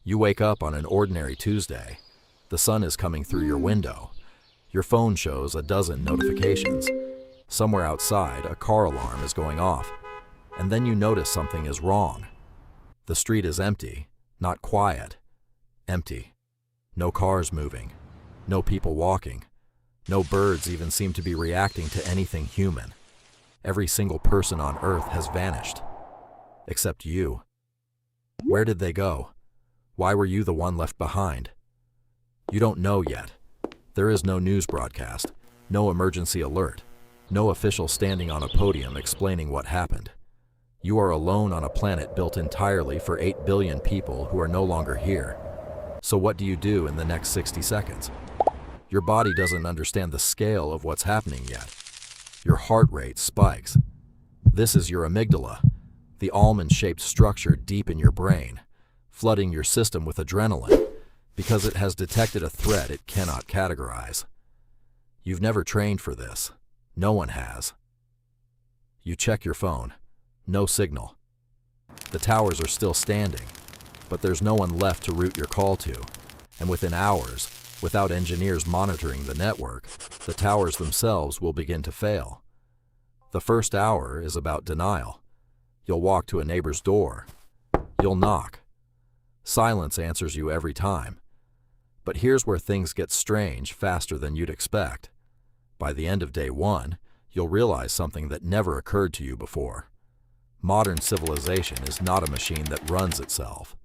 You wake up on an ordinary Tuesday. The sun is coming through your window. Your phone shows a dozen notifications. Somewhere outside, a car alarm is going off. And then you notice something is wrong. The street is empty, not quiet. Empty. No cars moving. No people walking. No birds even seem to be reacting to anything human. Every single person on Earth has vanished. Except you. Where did they go? Why were you the one left behind? You don't know yet. There is no news broadcast, no emergency alert, no official standing on a podium explaining what happened. You are alone on a planet built entirely for 8 billion people who are no longer here. So what do you do in the next 60 seconds? Your body doesn't understand the scale of what's happening yet. Your heart rate spikes. This is your amygdala, the almond-shaped structure deep in your brain, flooding your system with adrenaline because it has detected a threat it cannot categorize. You've never trained for this. No one has. You check your phone. No signal. The towers are still standing, but there's no one left to route your call to. And within hours, without engineers monitoring the network, the towers themselves will begin to fail. The first hour is about denial. You'll walk to a neighbor's door. You'll knock. Silence answers you every time. But here's where things get strange faster than you'd expect. By the end of day one, you'll realize something that never occurred to you before. Modern civilization is not a machine that runs itself.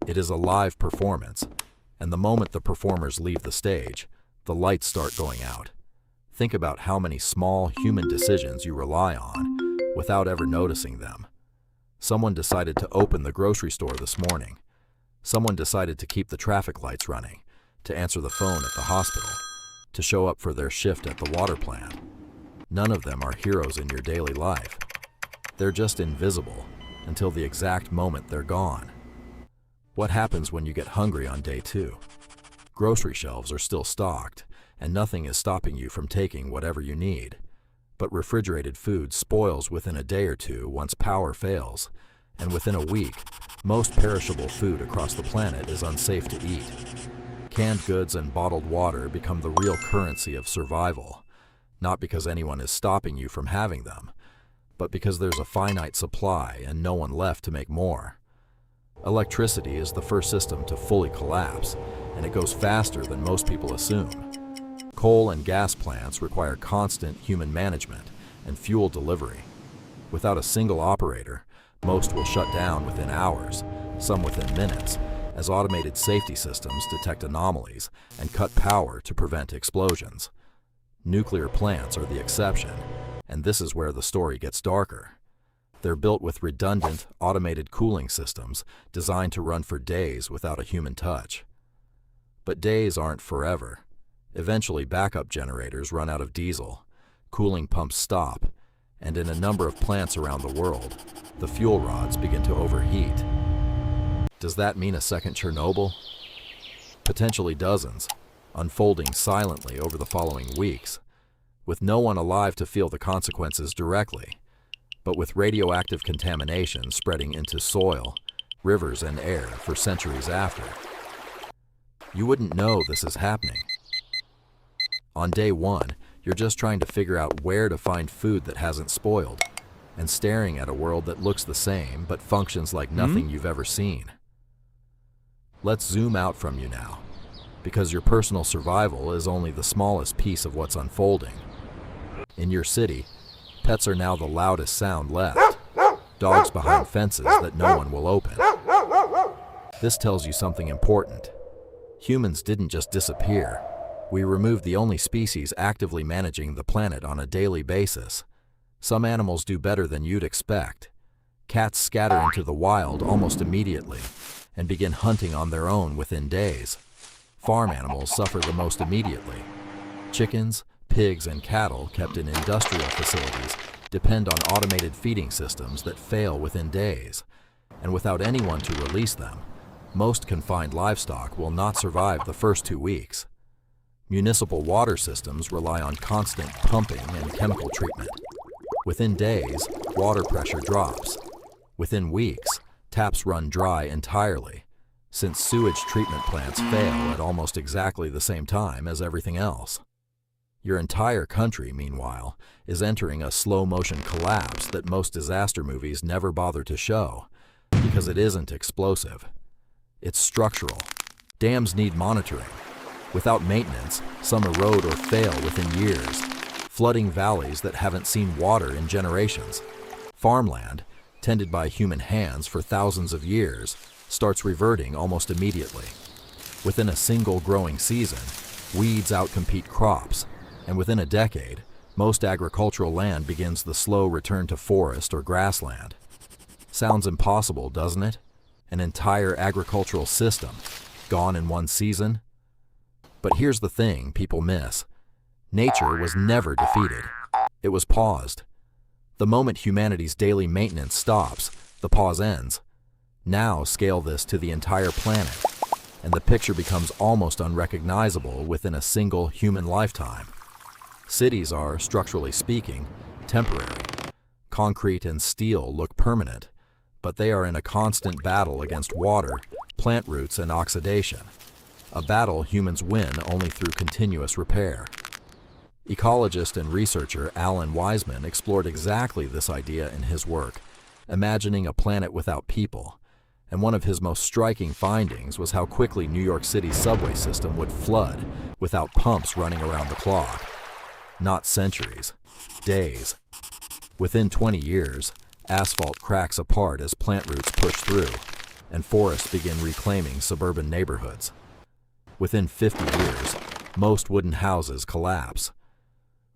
It is a live performance, and the moment the performers leave the stage, the lights start going out. Think about how many small human decisions you rely on without ever noticing them. Someone decided to open the grocery store this morning. Someone decided to keep the traffic lights running, to answer the phone at the hospital, to show up for their shift at the water plant. None of them are heroes in your daily life. They're just invisible until the exact moment they're gone. What happens when you get hungry on day two? Grocery shelves are still stocked, and nothing is stopping you from taking whatever you need. But refrigerated food spoils within a day or two once power fails, and within a week, most perishable food across the planet is unsafe to eat. Canned goods and bottled water become the real currency of survival, not because anyone is stopping you from having them, but because there's a finite supply and no one left to make more. Electricity is the first system to fully collapse, and it goes faster than most people assume. Coal and gas plants require constant human management and fuel delivery. Without a single operator, most will shut down within hours, some within minutes, as automated safety systems detect anomalies and cut power to prevent explosions. Nuclear plants are the exception, and this is where the story gets darker. They're built with redundant, automated cooling systems designed to run for days without a human touch. But days aren't forever. Eventually, backup generators run out of diesel, cooling pumps stop, and in a number of plants around the world, the fuel rods begin to overheat. Does that mean a second Chernobyl? Potentially dozens, unfolding silently over the following weeks, with no one alive to feel the consequences directly, but with radioactive contamination spreading into soil, rivers, and air for centuries after. You wouldn't know this is happening. On day one, you're just trying to figure out where to find food that hasn't spoiled, and staring at a world that looks the same but functions like nothing you've ever seen. Let's zoom out from you now, because your personal survival is only the smallest piece of what's unfolding. In your city, pets are now the loudest sound left, dogs behind fences that no one will open. This tells you something important. Humans didn't just disappear. We removed the only species actively managing the planet on a daily basis. Some animals do better than you'd expect. Cats scatter into the wild almost immediately and begin hunting on their own within days. Farm animals suffer the most immediately. Chickens, pigs, and cattle kept in industrial facilities depend on automated feeding systems that fail within days, and without anyone to release them, most confined livestock will not survive the first 2 weeks. Municipal water systems rely on constant pumping and chemical treatment. Within days, water pressure drops. Within weeks, taps run dry entirely. since sewage treatment plants fail at almost exactly the same time as everything else. Your entire country, meanwhile, is entering a slow-motion collapse that most disaster movies never bother to show, because it isn't explosive. It's structural. Dams need monitoring. Without maintenance, some erode or fail within years, flooding valleys that haven't seen water in generations. Farmland, tended by human hands for thousands of years, starts reverting almost immediately. Within a single growing season, weeds outcompete crops, and within a decade, most agricultural land begins the slow return to forest or grassland. Sounds impossible, doesn't it? An entire agricultural system, gone in one season? But here's the thing people miss. Nature was never defeated. It was paused. The moment humanity's daily maintenance stops, the pause ends. Now scale this to the entire planet, and the picture becomes almost unrecognizable within a single human lifetime. Cities are, structurally speaking, temporary. Concrete and steel look permanent, but they are in a constant battle against water, plant roots, and oxidation. A battle humans win only through continuous repair. Ecologist and researcher Alan Wiseman explored exactly this idea in his work, Imagining a Planet Without People, and one of his most striking findings was how quickly New York City's subway system would flood without pumps running around the clock. Not centuries, days. Within 20 years, asphalt cracks apart as plant roots push through, and forests begin reclaiming suburban neighborhoods. Within 50 years, most wooden houses collapse.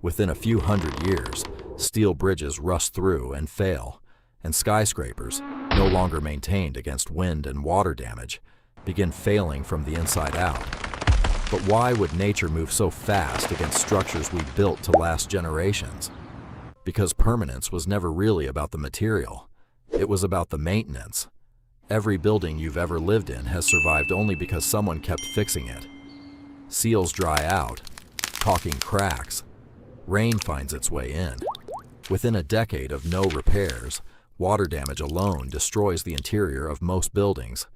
Within a few hundred years, steel bridges rust through and fail, and skyscrapers, no longer maintained against wind and water damage, begin failing from the inside out. But why would nature move so fast against structures we built to last generations? Because permanence was never really about the material. It was about the maintenance. Every building you've ever lived in has survived only because someone kept fixing it. Seals dry out, caulking cracks. Rain finds its way in. Within a decade of no repairs, water damage alone destroys the interior of most buildings,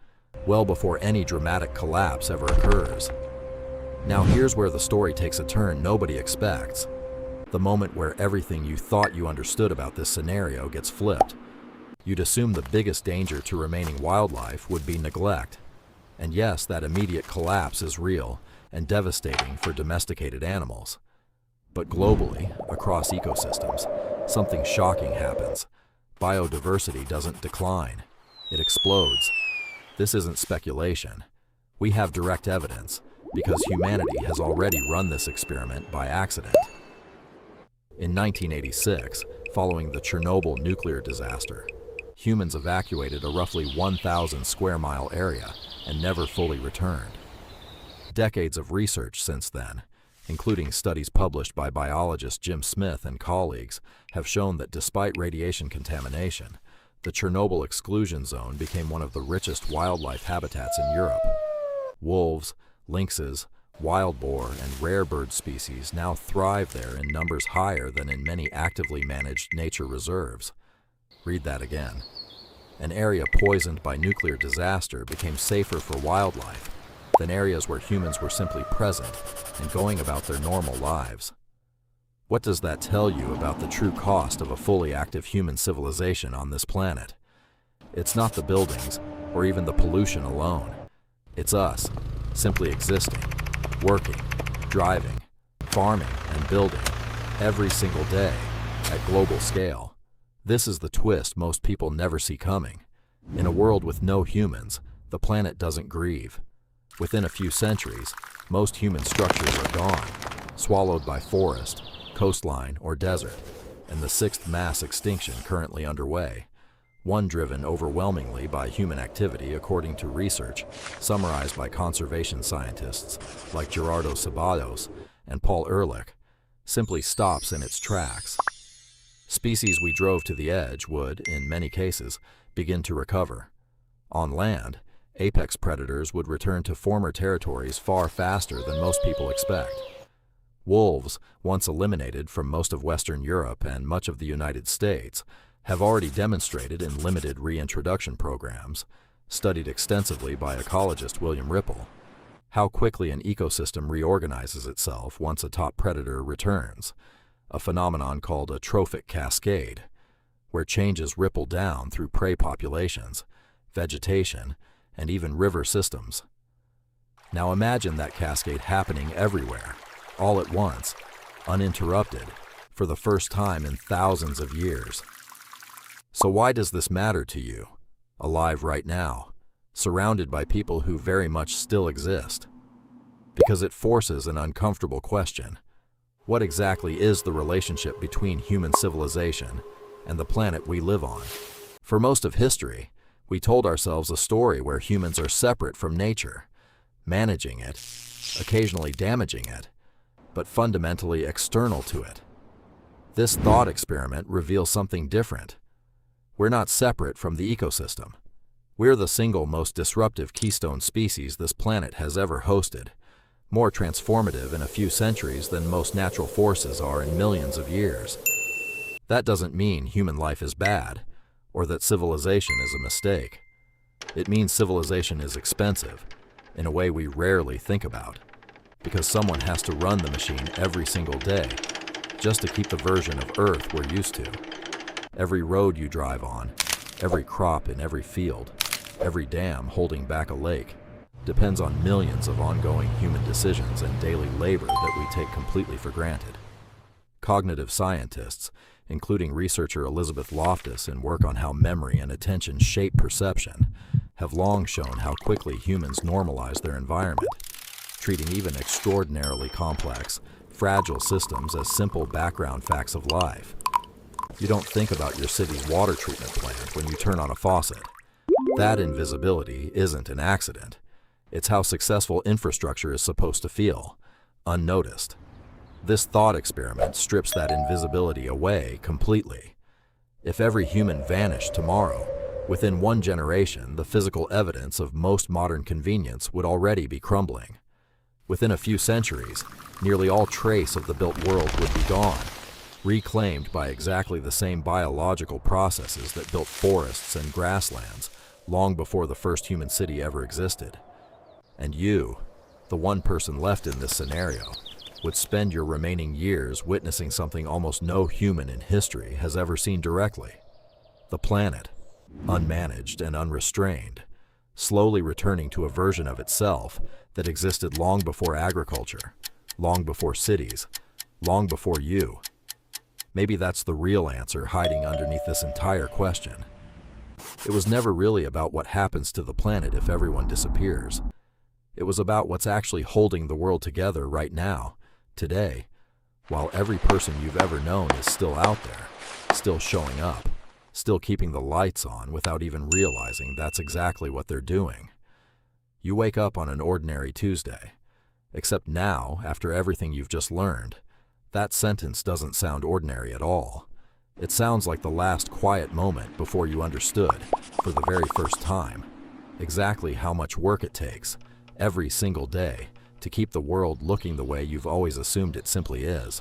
well before any dramatic collapse ever occurs. Now here's where the story takes a turn nobody expects. The moment where everything you thought you understood about this scenario gets flipped. You'd assume the biggest danger to remaining wildlife would be neglect. And yes, that immediate collapse is real and devastating for domesticated animals. But globally, across ecosystems, something shocking happens. Biodiversity doesn't decline. It explodes. This isn't speculation. We have direct evidence, because humanity has already run this experiment by accident. In 1986, following the Chernobyl nuclear disaster, humans evacuated a roughly 1,000 square mile area and never fully returned. Decades of research since then, including studies published by biologist Jim Smith and colleagues, have shown that despite radiation contamination, the Chernobyl Exclusion Zone became one of the richest wildlife habitats in Europe. Wolves, lynxes, wild boar, and rare bird species now thrive there in numbers higher than in many actively managed nature reserves. Read that again. An area poisoned by nuclear disaster became safer for wildlife than areas where humans were simply present and going about their normal lives. What does that tell you about the true cost of a fully active human civilization on this planet? It's not the buildings or even the pollution alone. It's us, simply existing, working, driving, farming, and building every single day at global scale. This is the twist most people never see coming. In a world with no humans, the planet doesn't grieve. Within a few centuries, most human structures are gone, swallowed by forest, coastline, or desert, and the sixth mass extinction currently underway, one driven overwhelmingly by human activity according to research summarized by conservation scientists like Gerardo Ceballos and Paul Ehrlich, simply stops in its tracks. Species we drove to the edge would, in many cases, begin to recover. On land, apex predators would return to former territories far faster than most people expect. Wolves, once eliminated from most of Western Europe and much of the United States, have already demonstrated in limited reintroduction programs, studied extensively by ecologist William Ripple, how quickly an ecosystem reorganizes itself once a top predator returns, a phenomenon called a trophic cascade, where changes ripple down through prey populations, vegetation, and even river systems. Now imagine that cascade happening everywhere, all at once, uninterrupted, for the first time in thousands of years. So why does this matter to you, alive right now, surrounded by people who very much still exist? Because it forces an uncomfortable question. What exactly is the relationship between human civilization and the planet we live on? For most of history, we told ourselves a story where humans are separate from nature, managing it, occasionally damaging it, but fundamentally external to it. This thought experiment reveals something different. We're not separate from the ecosystem. We're the single most disruptive keystone species this planet has ever hosted, more transformative in a few centuries than most natural forces are in millions of years. That doesn't mean human life is bad, or that civilization is a mistake. It means civilization is expensive, in a way we rarely think about, because someone has to run the machine every single day, just to keep the version of Earth we're used to. Every road you drive on, every crop in every field, every dam holding back a lake, depends on millions of ongoing human decisions and daily labor that we take completely for granted. Cognitive scientists, including researcher Elizabeth Loftus in work on how memory and attention shape perception, have long shown how quickly humans normalize their environment, treating even extraordinarily complex, fragile systems as simple background facts of life. You don't think about your city's water treatment plant when you turn on a faucet. That invisibility isn't an accident. It's how successful infrastructure is supposed to feel, unnoticed. This thought experiment strips that invisibility away completely. If every human vanished tomorrow, within one generation, the physical evidence of most modern convenience would already be crumbling. Within a few centuries, nearly all trace of the built world would be gone, reclaimed by exactly the same biological processes that built forests and grasslands long before the first human city ever existed. And you, the one person left in this scenario, would spend your remaining years witnessing something almost no human in history has ever seen directly. The planet, unmanaged and unrestrained, slowly returning to a version of itself that existed long before agriculture, long before cities, long before you. Maybe that's the real answer hiding underneath this entire question. It was never really about what happens to the planet if everyone disappears. It was about what's actually holding the world together right now, today, while every person you've ever known is still out there, still showing up, still keeping the lights on without even realizing that's exactly what they're doing. You wake up on an ordinary Tuesday, except now, after everything you've just learned, that sentence doesn't sound ordinary at all. It sounds like the last quiet moment before you understood, for the very first time, exactly how much work it takes, every single day, to keep the world looking the way you've always assumed it simply is.